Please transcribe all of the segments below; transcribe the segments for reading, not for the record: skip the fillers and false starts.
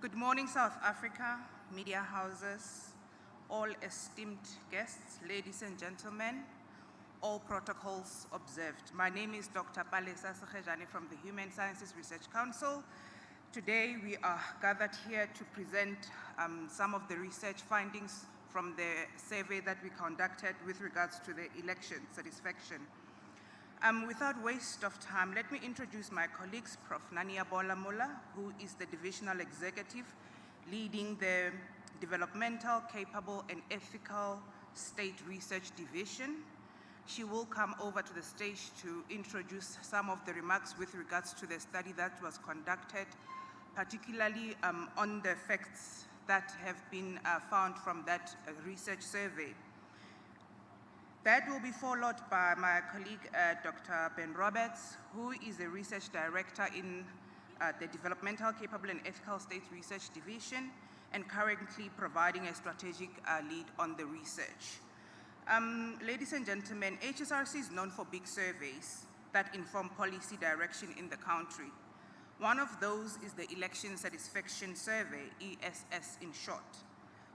Good morning, South Africa, media houses, all esteemed guests, ladies and gentlemen, all protocols observed. My name is Dr. Hsrc from the Human Sciences Research Council. Today we are gathered here to present some of the research findings from the survey that we conducted with regards to the election satisfaction. Without waste of time, let me introduce my colleagues, Prof. Nania Bola-Mola, who is the Divisional Executive leading the Developmental, Capable, and Ethical State Research Division. She will come over to the stage to introduce some of the remarks with regards to the study that was conducted, particularly on the facts that have been found from that research survey. That will be followed by my colleague, Dr. Ben Roberts, who is a research director in the Developmental, Capable, and Ethical State Research Division, and currently providing a strategic lead on the research. Ladies and gentlemen, Hsrc is known for big surveys that inform policy direction in the country. One of those is the Election Satisfaction Survey, ESS in short,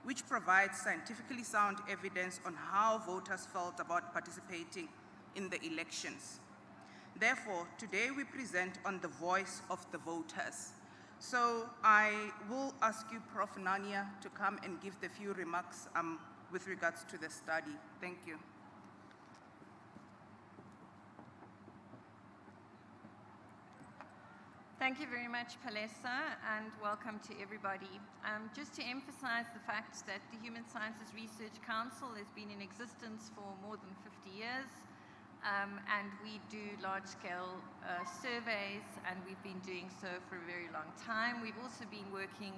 which provides scientifically sound evidence on how voters felt about participating in the elections. Therefore, today we present on the voice of the voters. So I will ask you, Prof. Nania, to come and give the few remarks with regards to the study. Thank you. Thank you very much, Palesa, and welcome to everybody. Just to emphasize the fact that the Human Sciences Research Council has been in existence for more than 50 years, and we do large-scale surveys, and we've been doing so for a very long time. We've also been working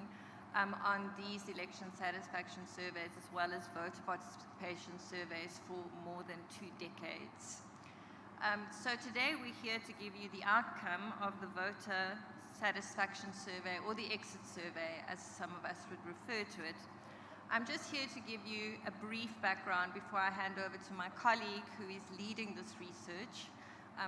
on these election satisfaction surveys as well as voter participation surveys for more than 2 decades. So today we're here to give you the outcome of the voter satisfaction survey, or the exit survey as some of us would refer to it. I'm just here to give you a brief background before I hand over to my colleague who is leading this research,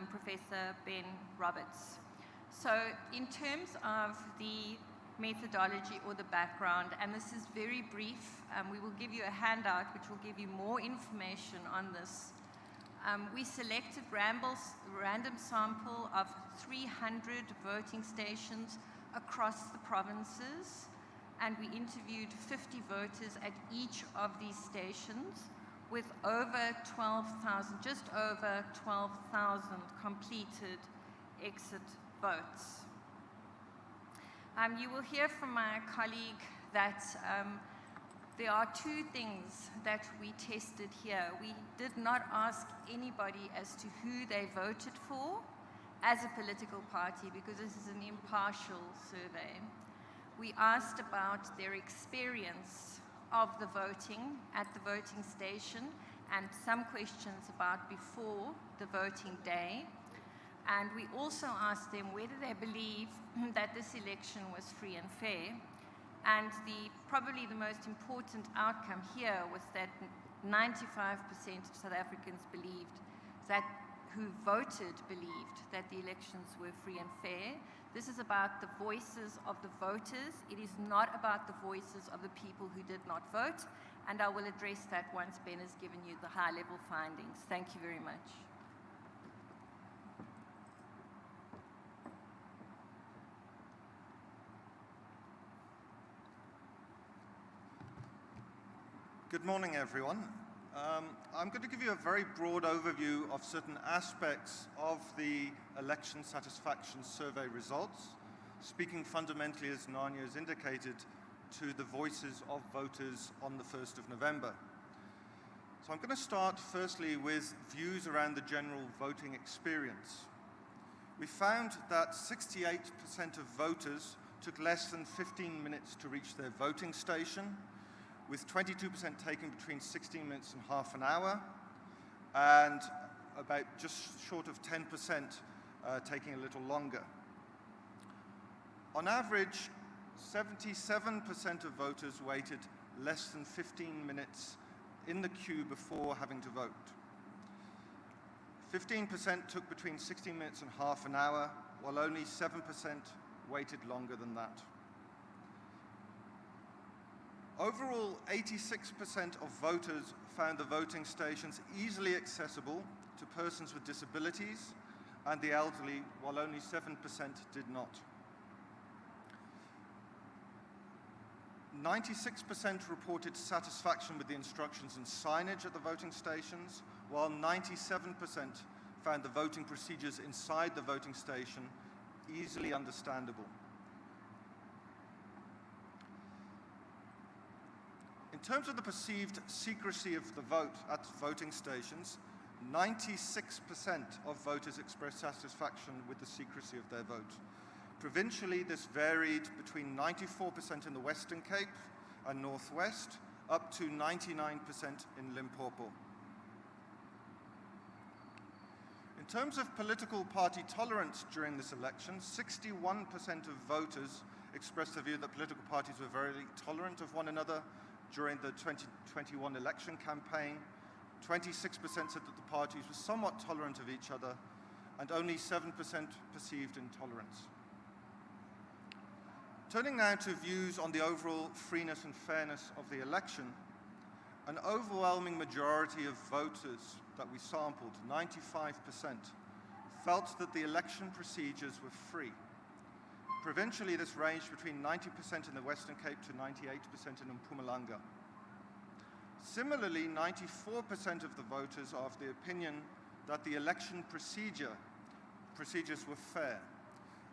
Professor Ben Roberts. So in terms of the methodology or the background, and this is very brief, we will give you a handout which will give you more information on this. We selected random sample of 300 voting stations across the provinces, and we interviewed 50 voters at each of these stations with over 12,000, just over 12,000 completed exit votes. You will hear from my colleague that there are 2 things that we tested here. We did not ask anybody as to who they voted for as a political party, because this is an impartial survey. We asked about their experience of the voting at the voting station, and some questions about before the voting day. And we also asked them whether they believe that this election was free and fair. And probably the most important outcome here was that 95% of South Africans who voted believed that the elections were free and fair. This is about the voices of the voters. It is not about the voices of the people who did not vote. And I will address that once Ben has given you the high-level findings. Thank you very much. Good morning, everyone. I'm going to give you a very broad overview of certain aspects of the election satisfaction survey results, speaking fundamentally, as Nania has indicated, to the voices of voters on the 1st of November. So I'm going to start firstly with views around the general voting experience. We found that 68% of voters took less than 15 minutes to reach their voting station, with 22% taken between 16 minutes and half an hour, and about just short of 10% taking a little longer. On average, 77% of voters waited less than 15 minutes in the queue before having to vote. 15% took between 16 minutes and half an hour, while only 7% waited longer than that. Overall, 86% of voters found the voting stations easily accessible to persons with disabilities and the elderly, while only 7% did not. 96% reported satisfaction with the instructions and signage at the voting stations, while 97% found the voting procedures inside the voting station easily understandable. In terms of the perceived secrecy of the vote at voting stations, 96% of voters expressed satisfaction with the secrecy of their vote. Provincially, this varied between 94% in the Western Cape and Northwest, up to 99% in Limpopo. In terms of political party tolerance during this election, 61% of voters expressed the view that political parties were very tolerant of one another during the 2021 election campaign. 26% said that the parties were somewhat tolerant of each other, and only 7% perceived intolerance. Turning now to views on the overall freeness and fairness of the election, an overwhelming majority of voters that we sampled, 95%, felt that the election procedures were free. Provincially, this ranged between 90% in the Western Cape to 98% in Mpumalanga. Similarly, 94% of the voters are of the opinion that the election procedures were fair.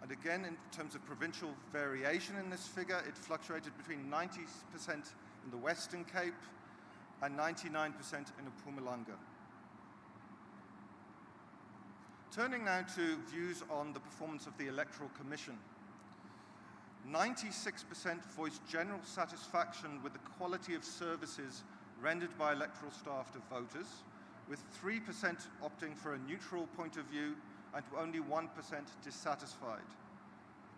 And again, in terms of provincial variation in this figure, it fluctuated between 90% in the Western Cape and 99% in Mpumalanga. Turning now to views on the performance of the Electoral Commission. 96% voiced general satisfaction with the quality of services rendered by electoral staff to voters, with 3% opting for a neutral point of view and only 1% dissatisfied.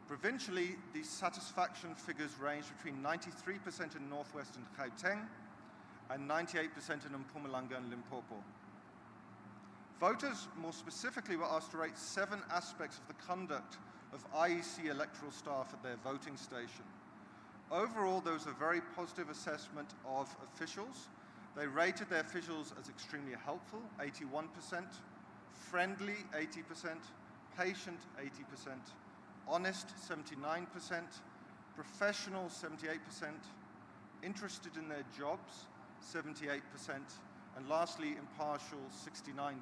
Provincially, these satisfaction figures range between 93% in Northwest and Gauteng and 98% in Mpumalanga and Limpopo. Voters, more specifically, were asked to rate 7 aspects of the conduct of IEC electoral staff at their voting station. Overall, there was a very positive assessment of officials. They rated their officials as extremely helpful, 81%, friendly, 80%, patient, 80%, honest, 79%, professional, 78%, interested in their jobs, 78%, and lastly, impartial, 69%.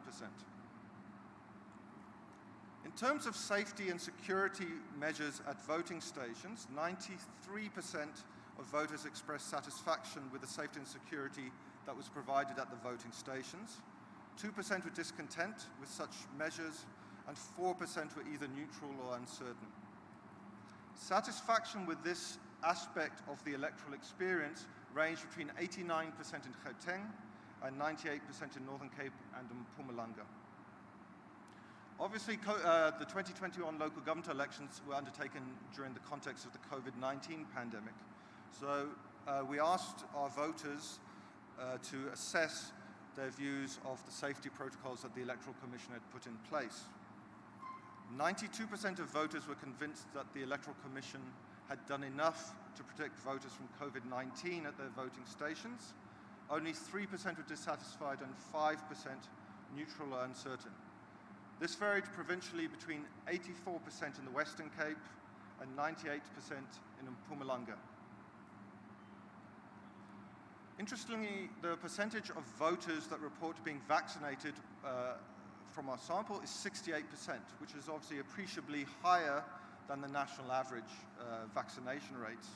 In terms of safety and security measures at voting stations, 93% of voters expressed satisfaction with the safety and security that was provided at the voting stations. 2% were discontent with such measures, and 4% were either neutral or uncertain. Satisfaction with this aspect of the electoral experience ranged between 89% in Gauteng and 98% in Northern Cape and in Mpumalanga. Obviously, the 2021 local government elections were undertaken during the context of the COVID-19 pandemic. So we asked our voters to assess their views of the safety protocols that the Electoral Commission had put in place. 92% of voters were convinced that the Electoral Commission had done enough to protect voters from COVID-19 at their voting stations. Only 3% were dissatisfied and 5% neutral or uncertain. This varied provincially between 84% in the Western Cape and 98% in Mpumalanga. Interestingly, the percentage of voters that report being vaccinated from our sample is 68%, which is obviously appreciably higher than the national average vaccination rates.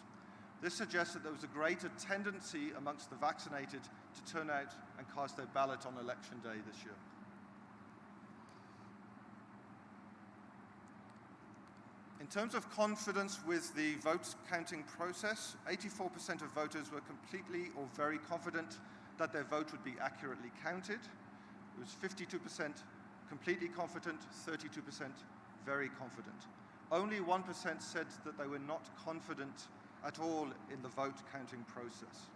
This suggests that there was a greater tendency amongst the vaccinated to turn out and cast their ballot on election day this year. In terms of confidence with the vote counting process, 84% of voters were completely or very confident that their vote would be accurately counted. It was 52% completely confident, 32% very confident. Only 1% said that they were not confident at all in the vote counting process.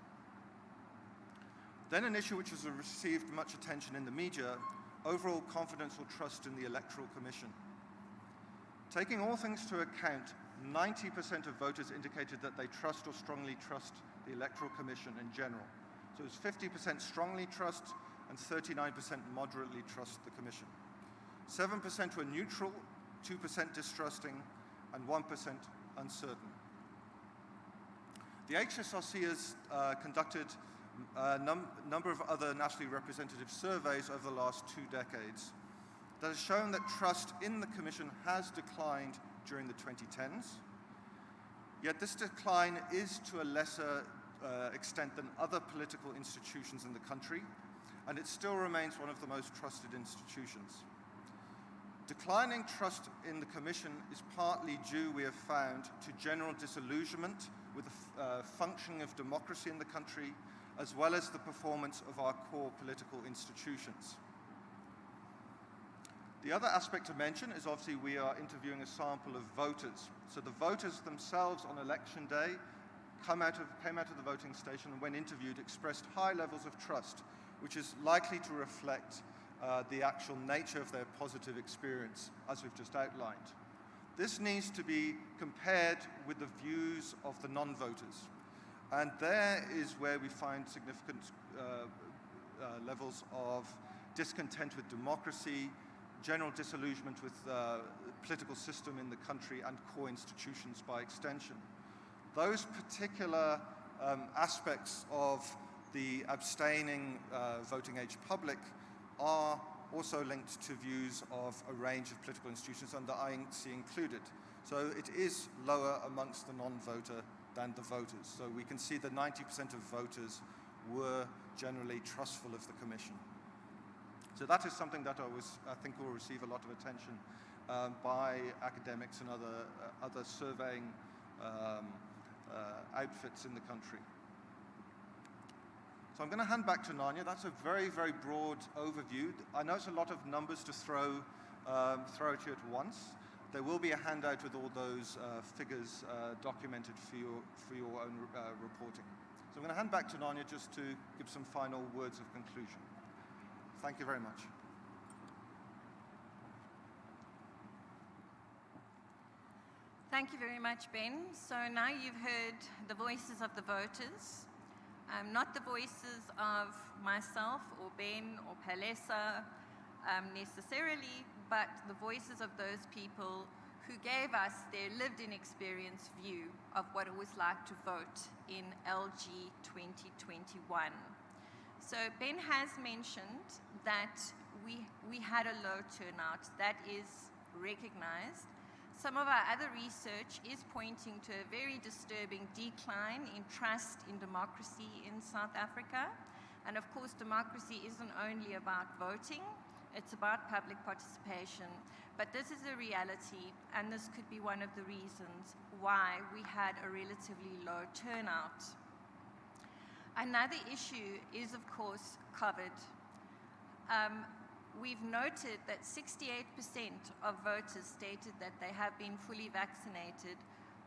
Then an issue which has received much attention in the media, overall confidence or trust in the Electoral Commission. Taking all things to account, 90% of voters indicated that they trust or strongly trust the Electoral Commission in general. So it was 50% strongly trust and 39% moderately trust the Commission. 7% were neutral, 2% distrusting, and 1% uncertain. The Hsrc has conducted a number of other nationally representative surveys over the last 2 decades that has shown that trust in the Commission has declined during the 2010s. Yet this decline is to a lesser extent than other political institutions in the country, and it still remains one of the most trusted institutions. Declining trust in the Commission is partly due, we have found, to general disillusionment with the functioning of democracy in the country, as well as the performance of our core political institutions. The other aspect to mention is obviously we are interviewing a sample of voters. So the voters themselves on election day came out of the voting station and when interviewed expressed high levels of trust, which is likely to reflect the actual nature of their positive experience, as we've just outlined. This needs to be compared with the views of the non-voters. And there is where we find significant levels of discontent with democracy, general disillusionment with the political system in the country and core institutions by extension. Those particular aspects of the abstaining voting age public are also linked to views of a range of political institutions, and the INC included. So it is lower amongst the non-voter than the voters. So we can see that 90% of voters were generally trustful of the Commission. So that is something that I think will receive a lot of attention by academics and other surveying outfits in the country. So I'm going to hand back to Nanya. That's a very, very broad overview. I know it's a lot of numbers to throw at you at once. There will be a handout with all those figures documented for your own reporting. So I'm going to hand back to Nanya just to give some final words of conclusion. Thank you very much. Thank you very much, Ben. So now you've heard the voices of the voters, not the voices of myself or Ben or Palesa necessarily, but the voices of those people who gave us their lived-in experience view of what it was like to vote in LG 2021. So Ben has mentioned that we had a low turnout. That is recognized. Some of our other research is pointing to a very disturbing decline in trust in democracy in South Africa. And of course, democracy isn't only about voting, it's about public participation. But this is a reality, and this could be one of the reasons why we had a relatively low turnout. Another issue is, of course, COVID. We've noted that 68% of voters stated that they have been fully vaccinated,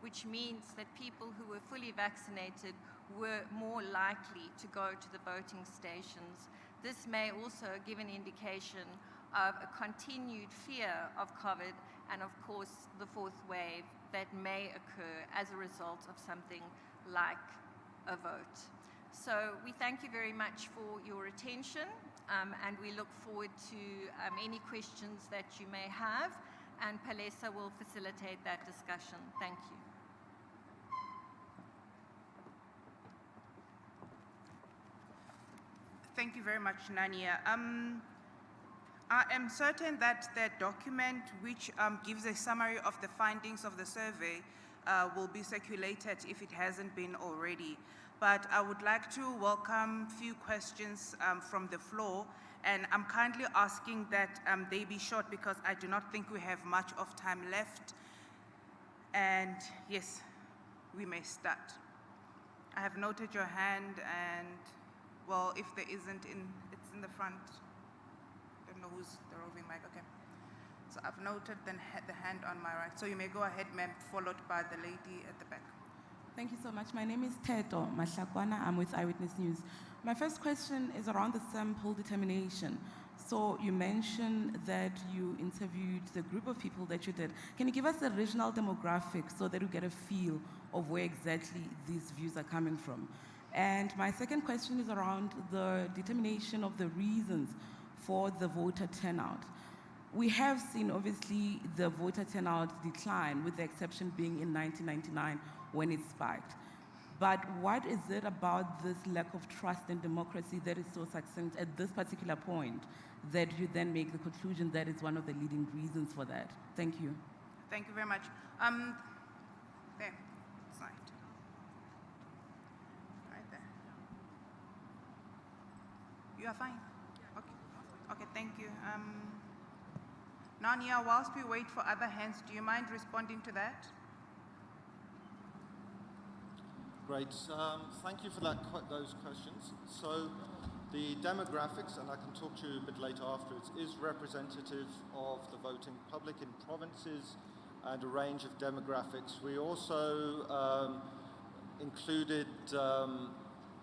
which means that people who were fully vaccinated were more likely to go to the voting stations. This may also give an indication of a continued fear of COVID and, of course, the fourth wave that may occur as a result of something like a vote. So we thank you very much for your attention, and we look forward to any questions that you may have, and Palesa will facilitate that discussion. Thank you. Thank you very much, Nanya. I am certain that the document which gives a summary of the findings of the survey will be circulated if it hasn't been already. But I would like to welcome a few questions from the floor, and I'm kindly asking that they be short because I do not think we have much of time left. And yes, we may start. I have noted your hand, and well, if there isn't, it's in the front. I don't know who's the roving mic. Okay. So I've noted the hand on my right. So you may go ahead, ma'am, followed by the lady at the back. Thank you so much. My name is Teto Mahlakwana. I'm with Eyewitness News. My first question is around the sample determination. So you mentioned that you interviewed the group of people that you did. Can you give us the regional demographics so that we get a feel of where exactly these views are coming from? And my second question is around the determination of the reasons for the voter turnout. We have seen, obviously, the voter turnout decline, with the exception being in 1999 when it spiked. But what is it about this lack of trust in democracy that is so succinct at this particular point that you then make the conclusion that it's one of the leading reasons for that? Thank you. Thank you very much. There, slide. Right there. You are fine? Okay. Okay, thank you. Nania, whilst we wait for other hands, do you mind responding to that? Great. Thank you for those questions. So the demographics, and I can talk to you a bit later afterwards, is representative of the voting public in provinces and a range of demographics. We also included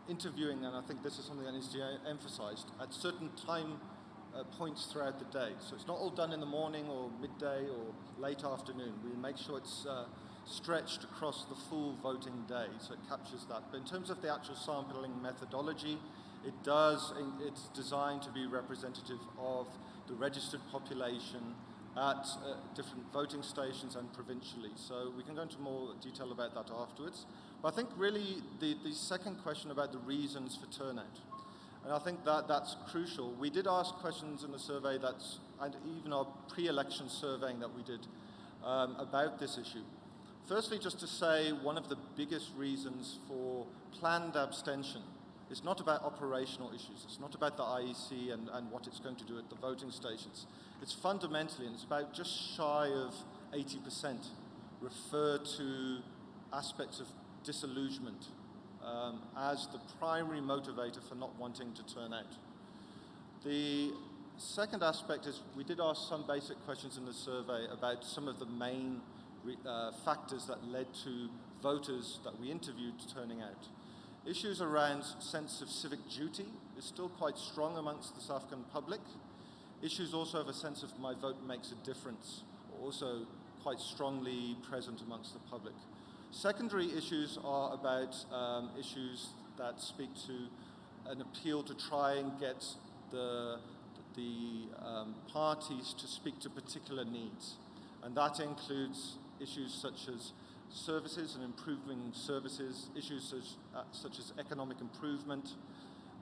interviewing, and I think this is something that needs to be emphasized, at certain time points throughout the day. So it's not all done in the morning or midday or late afternoon. We make sure it's stretched across the full voting day, so it captures that. But in terms of the actual sampling methodology, it's designed to be representative of the registered population at different voting stations and provincially. So we can go into more detail about that afterwards. But I think really the second question about the reasons for turnout, and I think that's crucial. We did ask questions in the survey and even our pre-election surveying that we did about this issue. Firstly, just to say one of the biggest reasons for planned abstention is not about operational issues. It's not about the IEC and what it's going to do at the voting stations. It's fundamentally, and it's about just shy of 80%, refer to aspects of disillusionment as the primary motivator for not wanting to turn out. The second aspect is we did ask some basic questions in the survey about some of the main factors that led to voters that we interviewed turning out. Issues around sense of civic duty is still quite strong amongst the South African public. Issues also of a sense of my vote makes a difference, also quite strongly present amongst the public. Secondary issues are about issues that speak to an appeal to try and get the parties to speak to particular needs. And that includes issues such as services and improving services, issues such as economic improvement,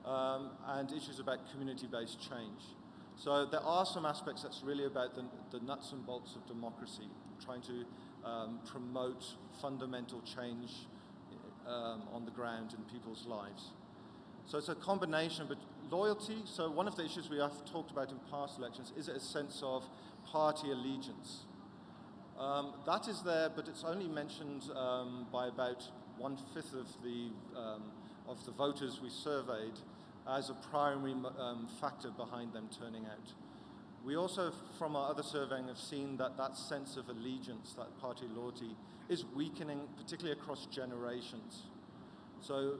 and issues about community-based change. So there are some aspects that's really about the nuts and bolts of democracy, trying to promote fundamental change on the ground in people's lives. So it's a combination, but loyalty, so one of the issues we have talked about in past elections is a sense of party allegiance. That is there, but it's only mentioned by about 1/5 of the voters we surveyed as a primary factor behind them turning out. We also, from our other surveying, have seen that sense of allegiance, that party loyalty, is weakening, particularly across generations. So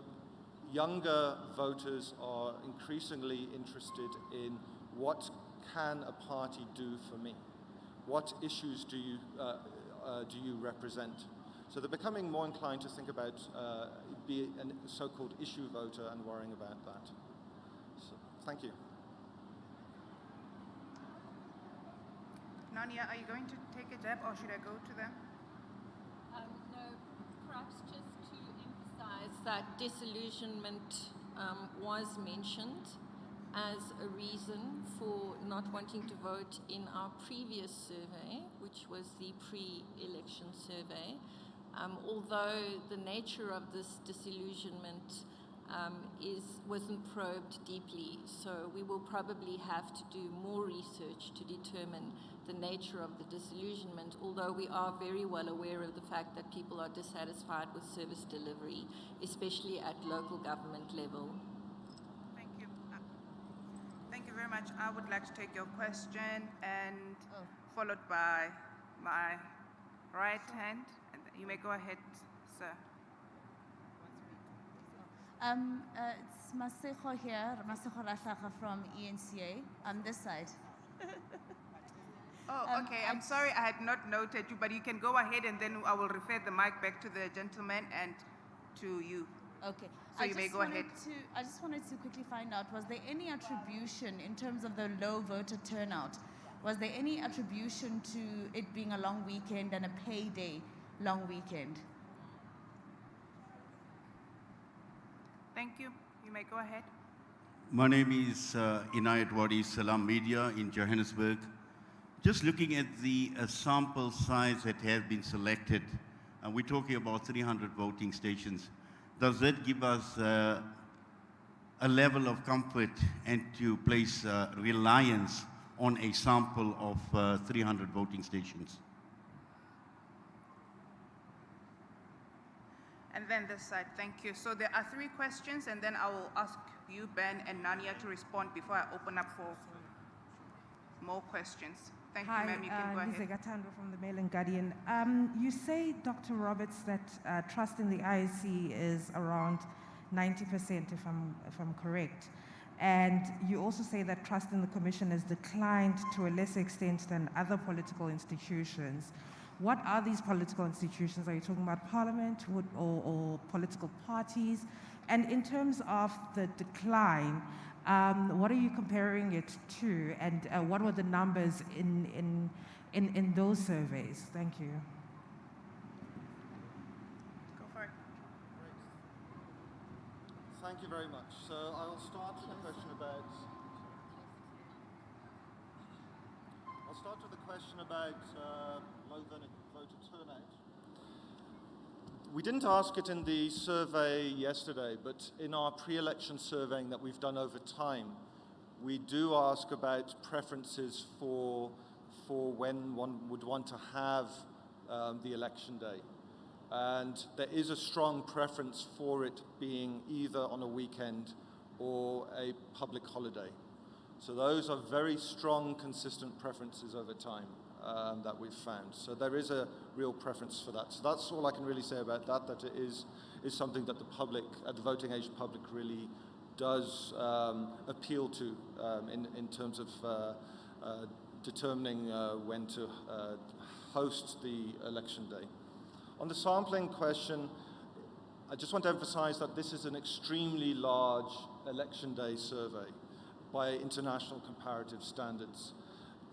younger voters are increasingly interested in what can a party do for me? What issues do you represent? So they're becoming more inclined to think about be a so-called issue voter and worrying about that. So, thank you. Nania, are you going to take a jab or should I go to them? No, perhaps just to emphasize that disillusionment was mentioned as a reason for not wanting to vote in our previous survey, which was the pre-election survey. Although the nature of this disillusionment wasn't probed deeply, so we will probably have to do more research to determine the nature of the disillusionment, although we are very well aware of the fact that people are dissatisfied with service delivery, especially at local government level. Thank you. Thank you very much. I would like to take your question and followed by my right hand. And you may go ahead, sir. It's Maseko here, Maseko Rahlaka from ENCA, on this side. Oh, okay. I I'm sorry I had not noted you, but you can go ahead and then I will refer the mic back to the gentleman and to you. Okay. So you may go ahead. I just wanted to quickly find out, was there any attribution in terms of the low voter turnout? Was there any attribution to it being a long weekend and a payday long weekend? Thank you. You may go ahead. My name is Inayat Wadi, Salam Media in Johannesburg. Just looking at the sample size that has been selected, and we're talking about 300 voting stations, does that give us a level of comfort and to place reliance on a sample of 300 voting stations? And then this side, thank you. So there are 3 questions, and then I will ask you, Ben and Nania, to respond before I open up for more questions. Thank you, ma'am. You can go ahead. Hi, Gatando from the Mail and Guardian. You say, Dr. Roberts, that trust in the IEC is around 90%, if I'm correct. And you also say that trust in the Commission has declined to a lesser extent than other political institutions. What are these political institutions? Are you talking about Parliament or political parties? And in terms of the decline, what are you comparing it to? And what were the numbers in those surveys? Thank you. Go for it. Thank you very much. So I will start with the question about low voter turnout. We didn't ask it in the survey yesterday, but in our pre-election surveying that we've done over time, we do ask about preferences for when one would want to have the election day. And there is a strong preference for it being either on a weekend or a public holiday. So those are very strong, consistent preferences over time that we've found. So there is a real preference for that. So that's all I can really say about that, that it is something that the public, the voting age public really does appeal to in terms of determining when to host the election day. On the sampling question, I just want to emphasize that this is an extremely large election day survey by international comparative standards.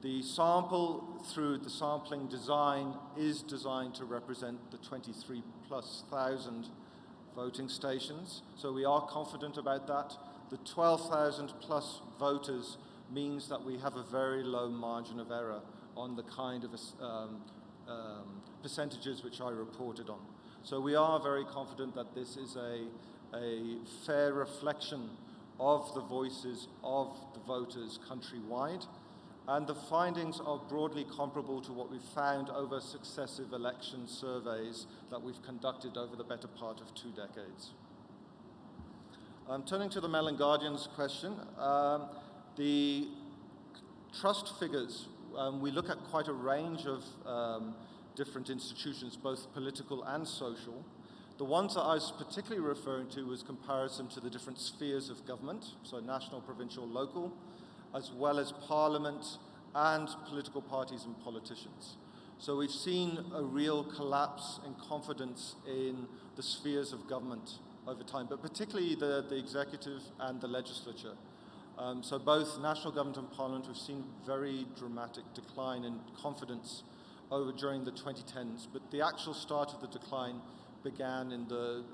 The sample through the sampling design is designed to represent the 23,000+ voting stations. So we are confident about that. The 12,000+ voters means that we have a very low margin of error on the kind of percentages which I reported on. So we are very confident that this is a fair reflection of the voices of the voters countrywide. And the findings are broadly comparable to what we've found over successive election surveys that we've conducted over the better part of 2 decades. Turning to the Mail and Guardian's question, the trust figures, we look at quite a range of different institutions, both political and social. The ones that I was particularly referring to was comparison to the different spheres of government, so national, provincial, local, as well as Parliament and political parties and politicians. So we've seen a real collapse in confidence in the spheres of government over time, but particularly the executive and the legislature. So both national government and Parliament, we've seen very dramatic decline in confidence during the 2010s, but the actual start of the decline began in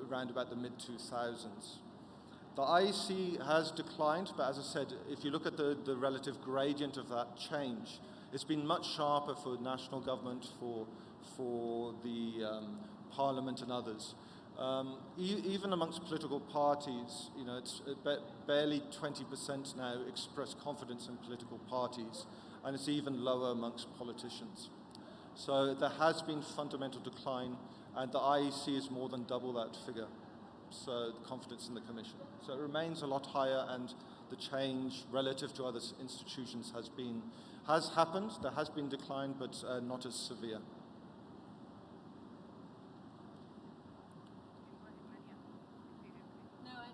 around about the mid-2000s. The IEC has declined, but as I said, if you look at the relative gradient of that change, it's been much sharper for national government, for the Parliament and others. Even amongst political parties, you know, it's barely 20% now express confidence in political parties, and it's even lower amongst politicians. So there has been fundamental decline, and the IEC is more than double that figure. So the confidence in the Commission. So it remains a lot higher, and the change relative to other institutions has happened. There has been decline, but not as severe. No, I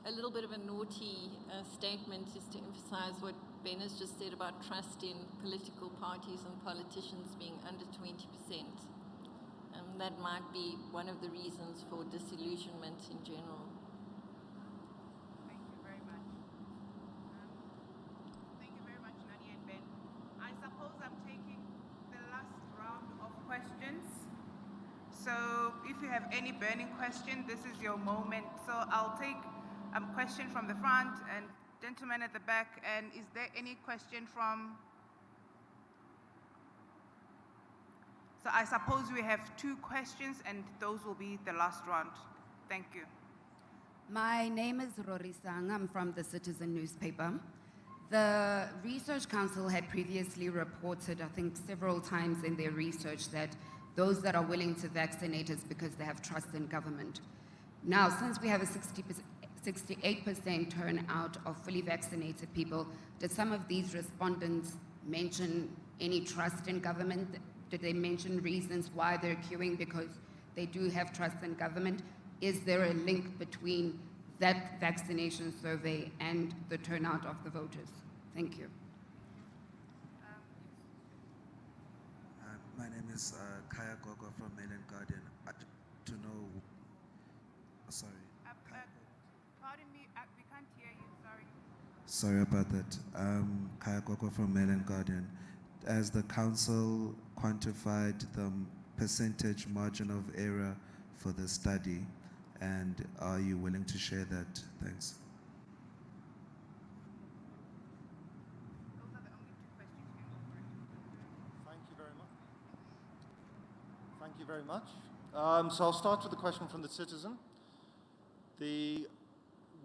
a little bit of a naughty statement is to emphasize what Ben has just said about trust in political parties and politicians being under 20%. That might be one of the reasons for disillusionment in general. Thank you very much. Thank you very much, Nadia and Ben. I suppose I'm taking the last round of questions. So if you have any burning question, this is your moment. So I'll take a question from the front and gentleman at the back. And is there any question from? So I suppose we have 2 questions and those will be the last round. Thank you. My name is Rory Sang. I'm from the Citizen newspaper. The Research Council had previously reported, I think several times in their research, that those that are willing to vaccinate is because they have trust in government. Now, since we have a 68% turnout of fully vaccinated people, did some of these respondents mention any trust in government? Did they mention reasons why they're queuing because they do have trust in government? Is there a link between that vaccination survey and the turnout of the voters? Thank you. My name is Kaya Gogo from Mail and Guardian. To know, sorry. Pardon me, we can't hear you, sorry. Sorry about that. Kaya Gogo from Mail and Guardian. Has the council quantified the percentage margin of error for the study, and are you willing to share that? Thanks. Those are the only 2 questions we can go through. Thank you very much. Thank you very much. So I'll start with the question from the citizen. The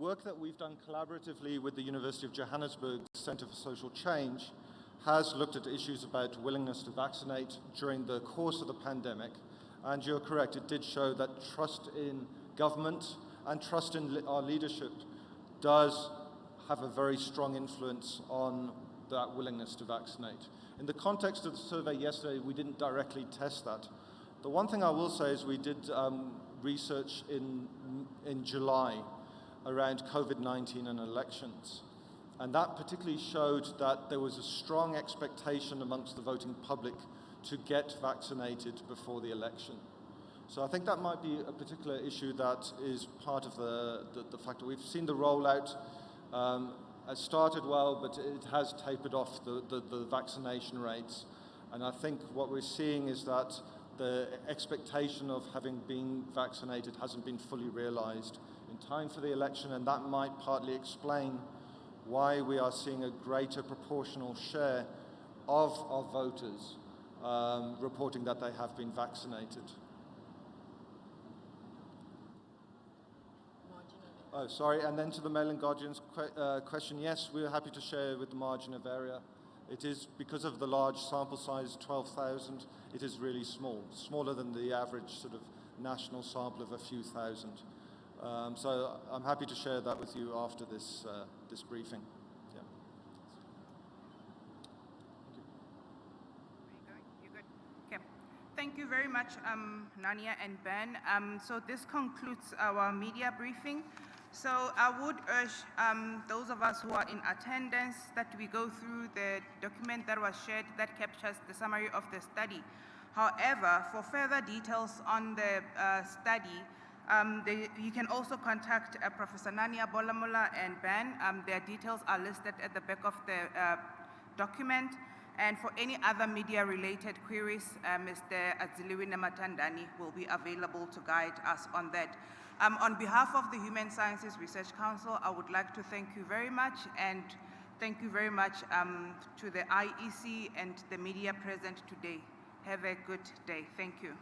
work that we've done collaboratively with the University of Johannesburg Centre for Social Change has looked at issues about willingness to vaccinate during the course of the pandemic. And you're correct, it did show that trust in government and trust in our leadership does have a very strong influence on that willingness to vaccinate. In the context of the survey yesterday, we didn't directly test that. The one thing I will say is we did research in July around COVID-19 and elections. And that particularly showed that there was a strong expectation amongst the voting public to get vaccinated before the election. So I think that might be a particular issue that is part of the factor. We've seen the rollout. It started well, but it has tapered off the vaccination rates. And I think what we're seeing is that the expectation of having been vaccinated hasn't been fully realized in time for the election, and that might partly explain why we are seeing a greater proportional share of our voters reporting that they have been vaccinated. Oh, sorry, and then to the Mail and Guardian's question, yes, we're happy to share with the margin of error. It is, because of the large sample size, 12,000, it is really small, smaller than the average sort of national sample of a few thousand. So I'm happy to share that with you after this, this briefing. Yeah. You're good. Okay. Thank you very much, Nania and Ben. So this concludes our media briefing. So I would urge those of us who are in attendance that we go through the document that was shared that captures the summary of the study. However, for further details on the study, you can also contact Professor Nania Bolamula and Ben. Their details are listed at the back of the document. And for any other media-related queries, Mr. Adziliwine Matandani will be available to guide us on that. On behalf of the Human Sciences Research Council, I would like to thank you very much, and thank you very much to the IEC and the media present today. Have a good day. Thank you.